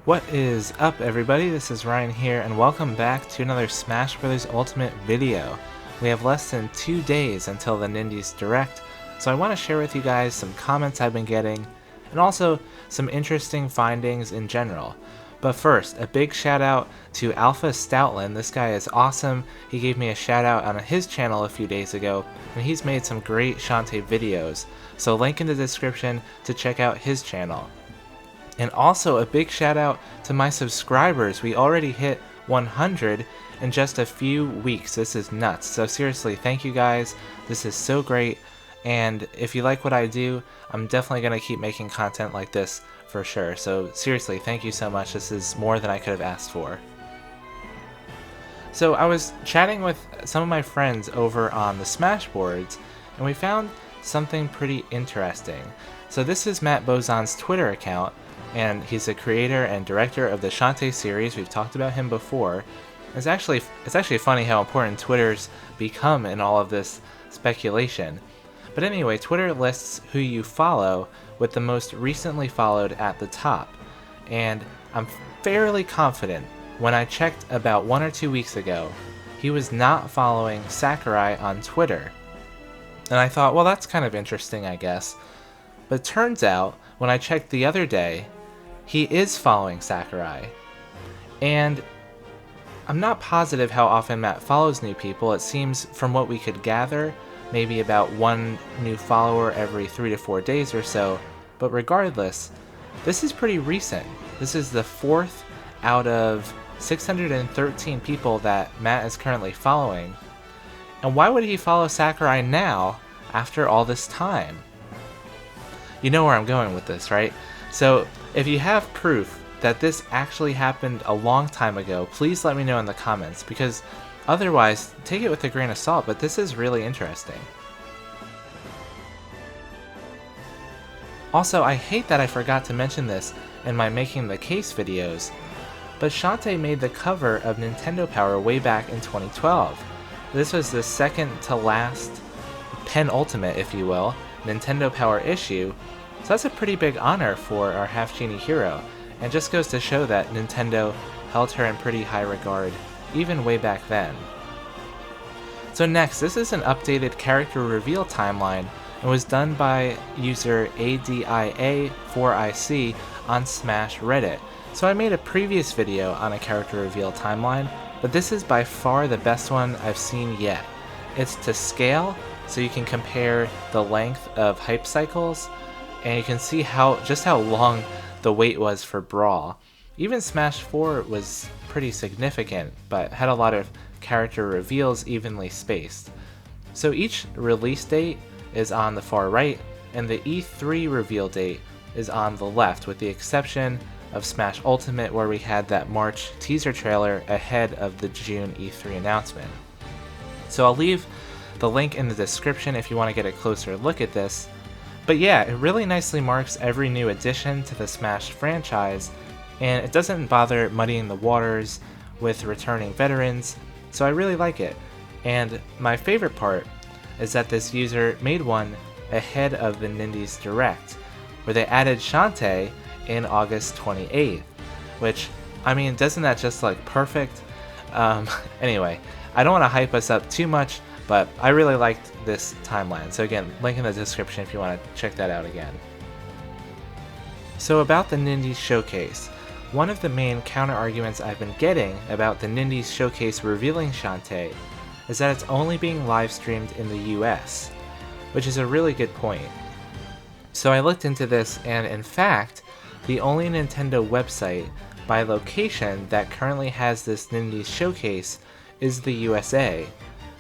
What is up, everybody? This is Ryan here, and welcome back to another Smash Bros. Ultimate video. We have less than 2 days until the Nindies Direct, so I want to share with you guys some comments I've been getting, and also some interesting findings in general. But first, a big shout out to Alpha Stoutland. This guy is awesome. He gave me a shout out on his channel a few days ago, and he's made some great Shantae videos, so link in the description to check out his channel. And also a big shout out to my subscribers. We already hit 100 in just a few weeks. This is nuts. So seriously, thank you guys. This is so great. And if you like what I do, I'm definitely going to keep making content like this for sure. So seriously, thank you so much. This is more than I could have asked for. So I was chatting with some of my friends over on the Smash boards, and we found something pretty interesting. So this is Matt Bozon's Twitter account, and he's the creator and director of the Shantae series. We've talked about him before. It's actually funny how important Twitter's become in all of this speculation. But anyway, Twitter lists who you follow with the most recently followed at the top. And I'm fairly confident when I checked about 1 or 2 weeks ago, he was not following Sakurai on Twitter. And I thought, well, that's kind of interesting, I guess. But turns out, when I checked the other day, he is following Sakurai. And I'm not positive how often Matt follows new people. It seems, from what we could gather, maybe about 1 new follower every 3 to 4 days or so. But regardless, this is pretty recent. This is the 4th out of 613 people that Matt is currently following. And why would he follow Sakurai now, after all this time? You know where I'm going with this, right? So, if you have proof that this actually happened a long time ago, please let me know in the comments, because otherwise, take it with a grain of salt, but this is really interesting. Also, I hate that I forgot to mention this in my Making the Case videos, but Shantae made the cover of Nintendo Power way back in 2012. This was the second to last, penultimate if you will, Nintendo Power issue, so that's a pretty big honor for our half-genie hero, and just goes to show that Nintendo held her in pretty high regard, even way back then. So next, this is an updated character reveal timeline, and was done by user ADIA4IC on Smash Reddit. So I made a previous video on a character reveal timeline, but this is by far the best one I've seen yet. It's to scale, so you can compare the length of hype cycles, and you can see just how long the wait was for Brawl. Even Smash 4 was pretty significant, but had a lot of character reveals evenly spaced. So each release date is on the far right, and the E3 reveal date is on the left, with the exception of Smash Ultimate, where we had that March teaser trailer ahead of the June E3 announcement. So I'll leave the link in the description if you want to get a closer look at this. But yeah, it really nicely marks every new addition to the Smash franchise, and it doesn't bother muddying the waters with returning veterans, so I really like it. And my favorite part is that this user made one ahead of the Nindies Direct, where they added Shantae in August 28th, which, I mean, doesn't that just look perfect? Anyway, I don't want to hype us up too much, but I really liked this timeline. So again, link in the description if you want to check that out again. So about the Nindies Showcase. One of the main counter-arguments I've been getting about the Nindies Showcase revealing Shantae is that it's only being live-streamed in the US, which is a really good point. So I looked into this, and in fact, the only Nintendo website by location that currently has this Nindies Showcase is the USA.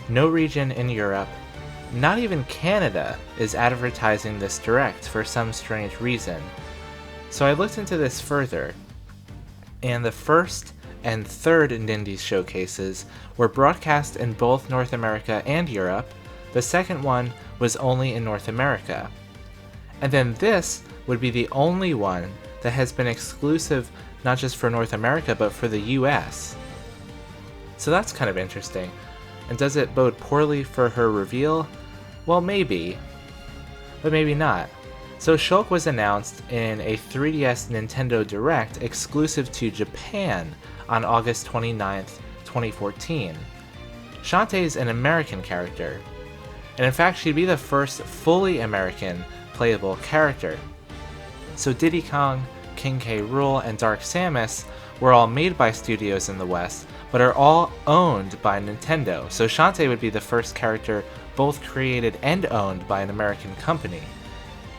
No region in Europe, not even Canada, is advertising this direct for some strange reason. So I looked into this further, and the first and third Nindies showcases were broadcast in both North America and Europe. The second one was only in North America. And then this would be the only one that has been exclusive not just for North America but for the US. So that's kind of interesting. And does it bode poorly for her reveal? Well, maybe, but maybe not. So Shulk was announced in a 3DS Nintendo Direct exclusive to Japan on August 29th, 2014. Shantae is an American character, and in fact she'd be the first fully American playable character. So Diddy Kong, King K. Rool, and Dark Samus were all made by studios in the West, but are all owned by Nintendo, so Shantae would be the first character both created and owned by an American company.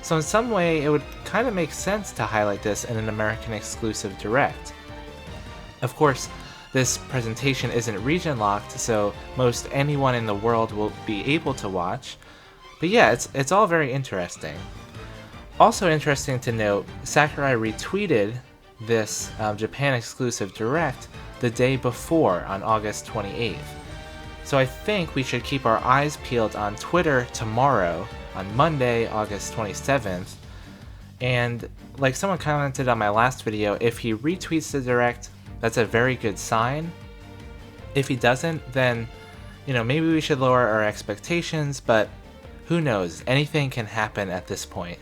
So in some way, it would kind of make sense to highlight this in an American exclusive Direct. Of course, this presentation isn't region locked, so most anyone in the world will be able to watch. But yeah, it's all very interesting. Also interesting to note, Sakurai retweeted this Japan exclusive Direct the day before on August 28th. So I think we should keep our eyes peeled on Twitter tomorrow, on Monday, August 27th. And like someone commented on my last video, if he retweets the Direct, that's a very good sign. If he doesn't, then, maybe we should lower our expectations, but who knows? Anything can happen at this point.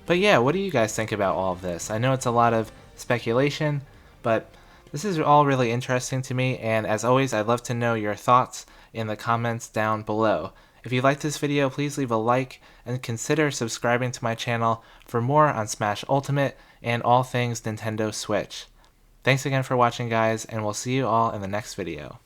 But yeah, what do you guys think about all of this? I know it's a lot of speculation, but this is all really interesting to me, and as always, I'd love to know your thoughts in the comments down below. If you liked this video, please leave a like and consider subscribing to my channel for more on Smash Ultimate and all things Nintendo Switch. Thanks again for watching, guys, and we'll see you all in the next video.